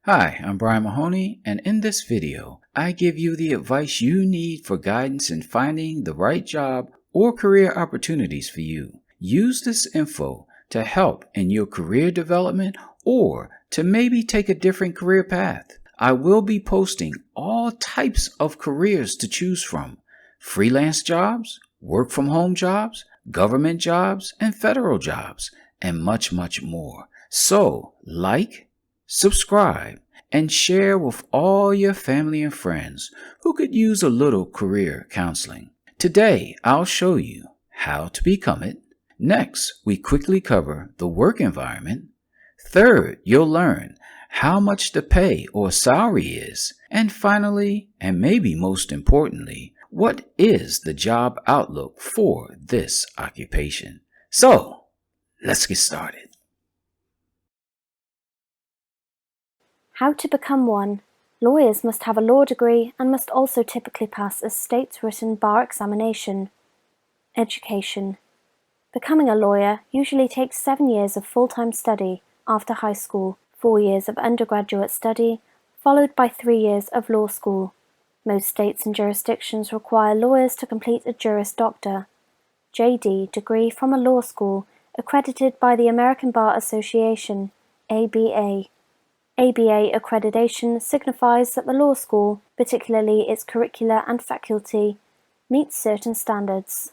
Hi, I'm Brian Mahoney, and in this video, I give you the advice you need for guidance in finding the right job or career opportunities for you. Use this info to help in your career development or to maybe take a different career path. I will be posting all types of careers to choose from: freelance jobs, work from home jobs, government jobs, and federal jobs, and much, much more. So, subscribe, and share with all your family and friends who could use a little career counseling. Today, I'll show you how to become it. Next, we quickly cover the work environment. Third, you'll learn how much the pay or salary is. And finally, and maybe most importantly, what is the job outlook for this occupation? So, let's get started. How to become one. Lawyers must have a law degree and must also typically pass a state-written bar examination. Education. Becoming a lawyer usually takes 7 years of full-time study after high school, 4 years of undergraduate study, followed by 3 years of law school. Most states and jurisdictions require lawyers to complete a Juris Doctor, JD degree from a law school accredited by the American Bar Association, ABA. ABA accreditation signifies that the law school, particularly its curricula and faculty, meets certain standards.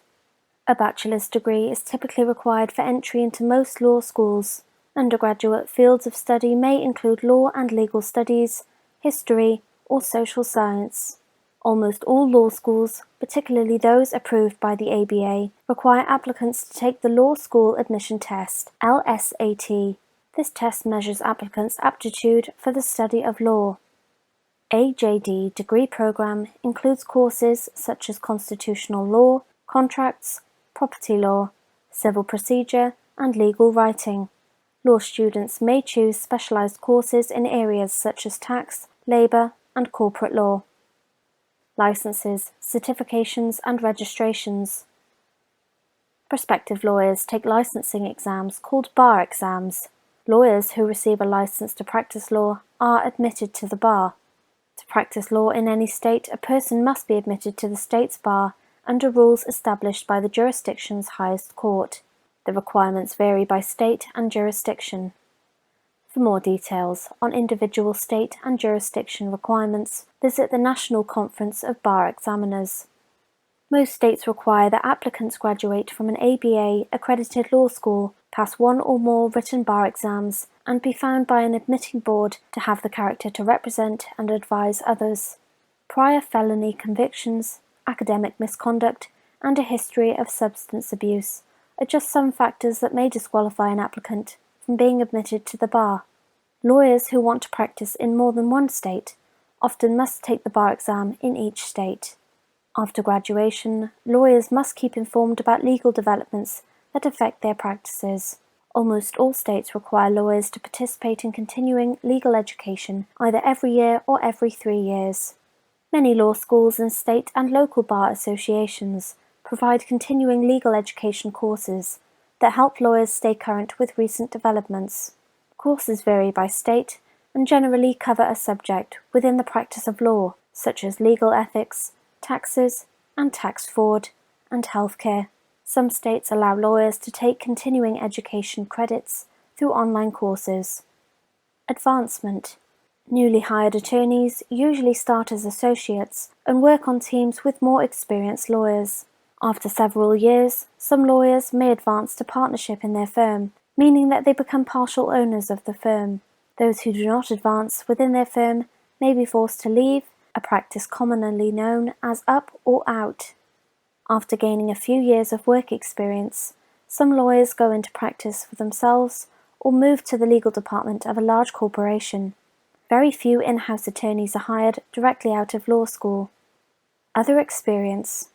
A bachelor's degree is typically required for entry into most law schools. Undergraduate fields of study may include law and legal studies, history, or social science. Almost all law schools, particularly those approved by the ABA, require applicants to take the Law School Admission Test, LSAT. This test measures applicants' aptitude for the study of law. A JD degree program includes courses such as constitutional law, contracts, property law, civil procedure, and legal writing. Law students may choose specialized courses in areas such as tax, labor, and corporate law. Licenses, certifications, and registrations. Prospective lawyers take licensing exams called bar exams. Lawyers who receive a license to practice law are admitted to the bar. To practice law in any state, a person must be admitted to the state's bar under rules established by the jurisdiction's highest court. The requirements vary by state and jurisdiction. For more details on individual state and jurisdiction requirements, visit the National Conference of Bar Examiners. Most states require that applicants graduate from an ABA-accredited law school, pass one or more written bar exams, and be found by an admitting board to have the character to represent and advise others. Prior felony convictions, academic misconduct, and a history of substance abuse are just some factors that may disqualify an applicant from being admitted to the bar. Lawyers who want to practice in more than one state often must take the bar exam in each state. After graduation, lawyers must keep informed about legal developments that affect their practices. Almost all states require lawyers to participate in continuing legal education either every year or every 3 years. Many law schools and state and local bar associations provide continuing legal education courses that help lawyers stay current with recent developments. Courses vary by state and generally cover a subject within the practice of law, such as legal ethics, taxes, and tax fraud, and healthcare. Some states allow lawyers to take continuing education credits through online courses. Advancement. Newly hired attorneys usually start as associates and work on teams with more experienced lawyers. After several years, some lawyers may advance to partnership in their firm, meaning that they become partial owners of the firm. Those who do not advance within their firm may be forced to leave, a practice commonly known as up or out. After gaining a few years of work experience, some lawyers go into practice for themselves or move to the legal department of a large corporation. Very few in-house attorneys are hired directly out of law school. Other experience.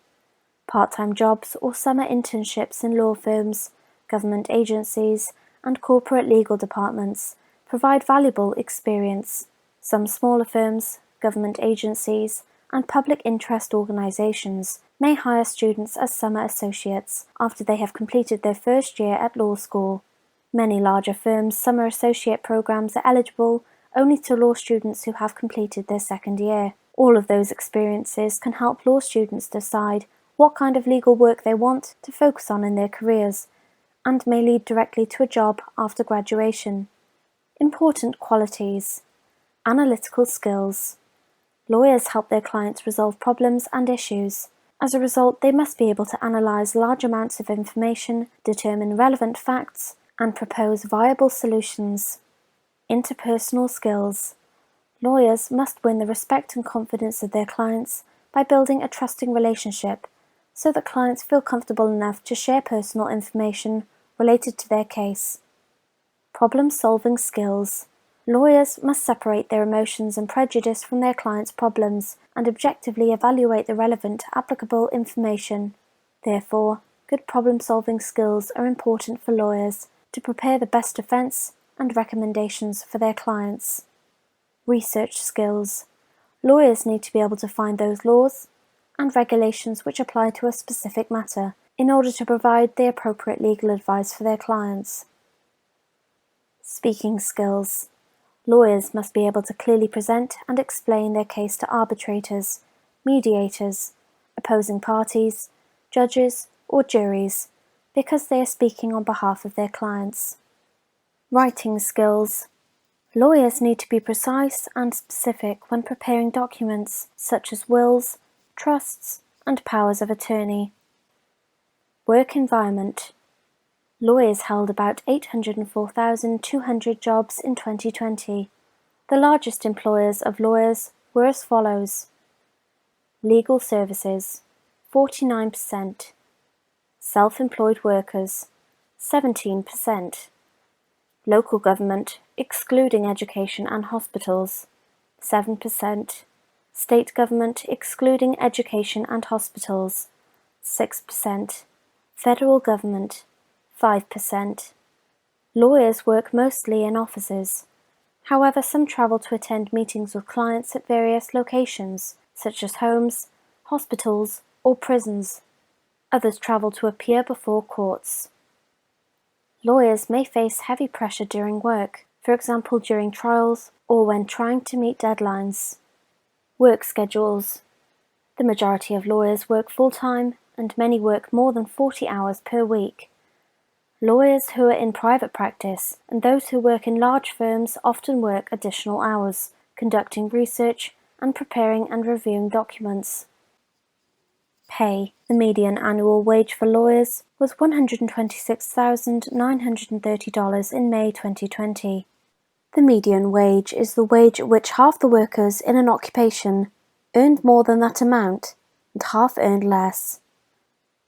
Part-time jobs or summer internships in law firms, government agencies, and corporate legal departments provide valuable experience. Some smaller firms, government agencies, and public interest organizations may hire students as summer associates after they have completed their first year at law school. Many larger firms' summer associate programs are eligible only to law students who have completed their second year. All of those experiences can help law students decide what kind of legal work they want to focus on in their careers, and may lead directly to a job after graduation. Important qualities. Analytical skills. Lawyers help their clients resolve problems and issues. As a result, they must be able to analyze large amounts of information, determine relevant facts, and propose viable solutions. Interpersonal skills. Lawyers must win the respect and confidence of their clients by building a trusting relationship so that clients feel comfortable enough to share personal information related to their case. Problem-solving skills. Lawyers must separate their emotions and prejudice from their clients' problems and objectively evaluate the relevant, applicable information. Therefore, good problem-solving skills are important for lawyers to prepare the best defense and recommendations for their clients. Research skills. Lawyers need to be able to find those laws and regulations which apply to a specific matter in order to provide the appropriate legal advice for their clients. Speaking skills. Lawyers must be able to clearly present and explain their case to arbitrators, mediators, opposing parties, judges, or juries, because they are speaking on behalf of their clients. Writing skills. Lawyers need to be precise and specific when preparing documents such as wills, trusts, and powers of attorney. Work environment. Lawyers held about 804,200 jobs in 2020. The largest employers of lawyers were as follows: legal services, 49%, self-employed workers, 17%, local government, excluding education and hospitals, 7%, state government, excluding education and hospitals, 6%, federal government, 5%. Lawyers work mostly in offices. However, some travel to attend meetings with clients at various locations, such as homes, hospitals, or prisons. Others travel to appear before courts. Lawyers may face heavy pressure during work, for example during trials or when trying to meet deadlines. Work schedules. The majority of lawyers work full-time, and many work more than 40 hours per week. Lawyers who are in private practice and those who work in large firms often work additional hours, conducting research and preparing and reviewing documents. Pay. The median annual wage for lawyers was $126,930 in May 2020. The median wage is the wage at which half the workers in an occupation earned more than that amount and half earned less.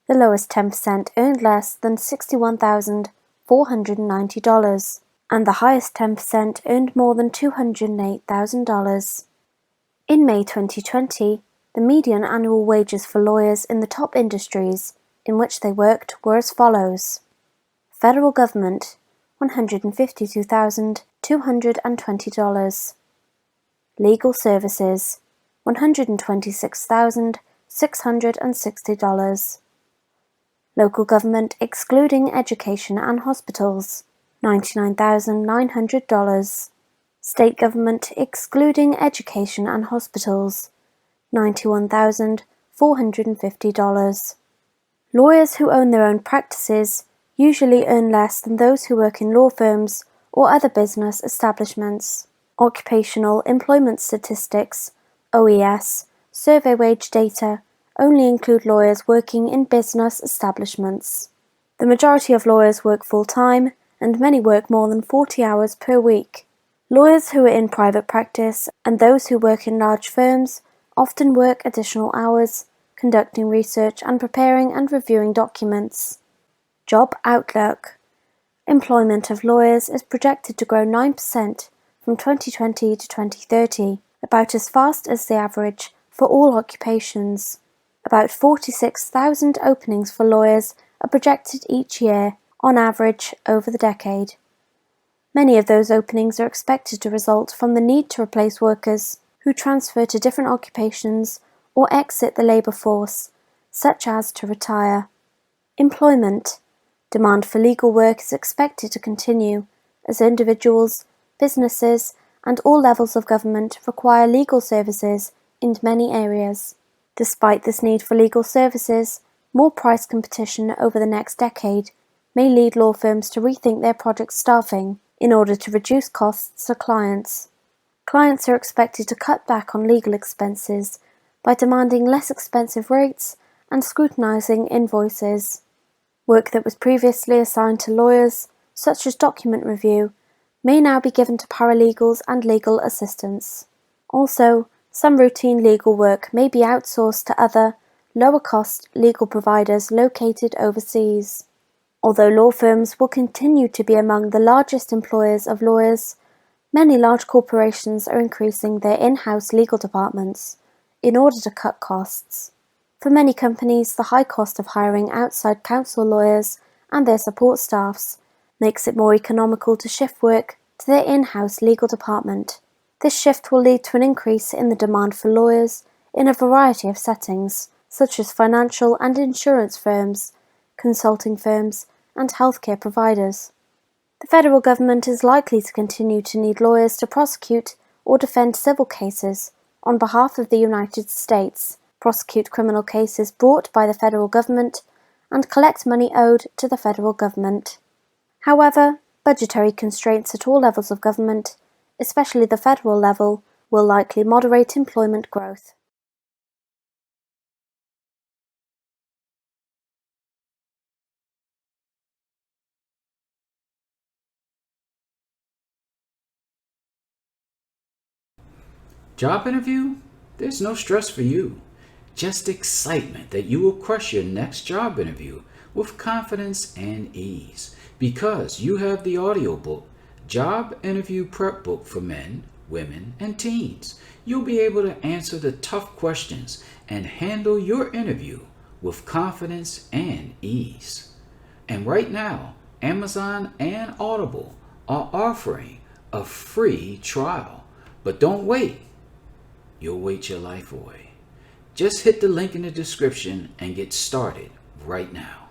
The lowest 10% earned less than $61,490, and the highest 10% earned more than $208,000. In May 2020, the median annual wages for lawyers in the top industries in which they worked were as follows: federal government, $152,220. Legal services, $126,660. Local government excluding education and hospitals, $99,900. State government excluding education and hospitals, $91,450. Lawyers who own their own practices usually earn less than those who work in law firms or other business establishments. Occupational employment statistics, OES, survey wage data only include lawyers working in business establishments. The majority of lawyers work full-time, and many work more than 40 hours per week. Lawyers who are in private practice and those who work in large firms often work additional hours, conducting research and preparing and reviewing documents. Job outlook. Employment of lawyers is projected to grow 9% from 2020 to 2030, about as fast as the average for all occupations. About 46,000 openings for lawyers are projected each year, on average, over the decade. Many of those openings are expected to result from the need to replace workers who transfer to different occupations or exit the labour force, such as to retire. Employment. Demand for legal work is expected to continue as individuals, businesses, and all levels of government require legal services in many areas. Despite this need for legal services, more price competition over the next decade may lead law firms to rethink their project staffing in order to reduce costs to clients. Clients are expected to cut back on legal expenses by demanding less expensive rates and scrutinizing invoices. Work that was previously assigned to lawyers, such as document review, may now be given to paralegals and legal assistants. Also, some routine legal work may be outsourced to other, lower-cost legal providers located overseas. Although law firms will continue to be among the largest employers of lawyers, many large corporations are increasing their in-house legal departments in order to cut costs. For many companies, the high cost of hiring outside counsel lawyers and their support staffs makes it more economical to shift work to their in-house legal department. This shift will lead to an increase in the demand for lawyers in a variety of settings, such as financial and insurance firms, consulting firms, and healthcare providers. The federal government is likely to continue to need lawyers to prosecute or defend civil cases on behalf of the United States, prosecute criminal cases brought by the federal government, and collect money owed to the federal government. However, budgetary constraints at all levels of government, especially the federal level, will likely moderate employment growth. Job interview? There's no stress for you. Just excitement that you will crush your next job interview with confidence and ease because you have the audiobook Job Interview Prep Book for Men, Women, and Teens. You'll be able to answer the tough questions and handle your interview with confidence and ease. And right now, Amazon and Audible are offering a free trial. But don't wait. You'll wait your life away. Just hit the link in the description and get started right now.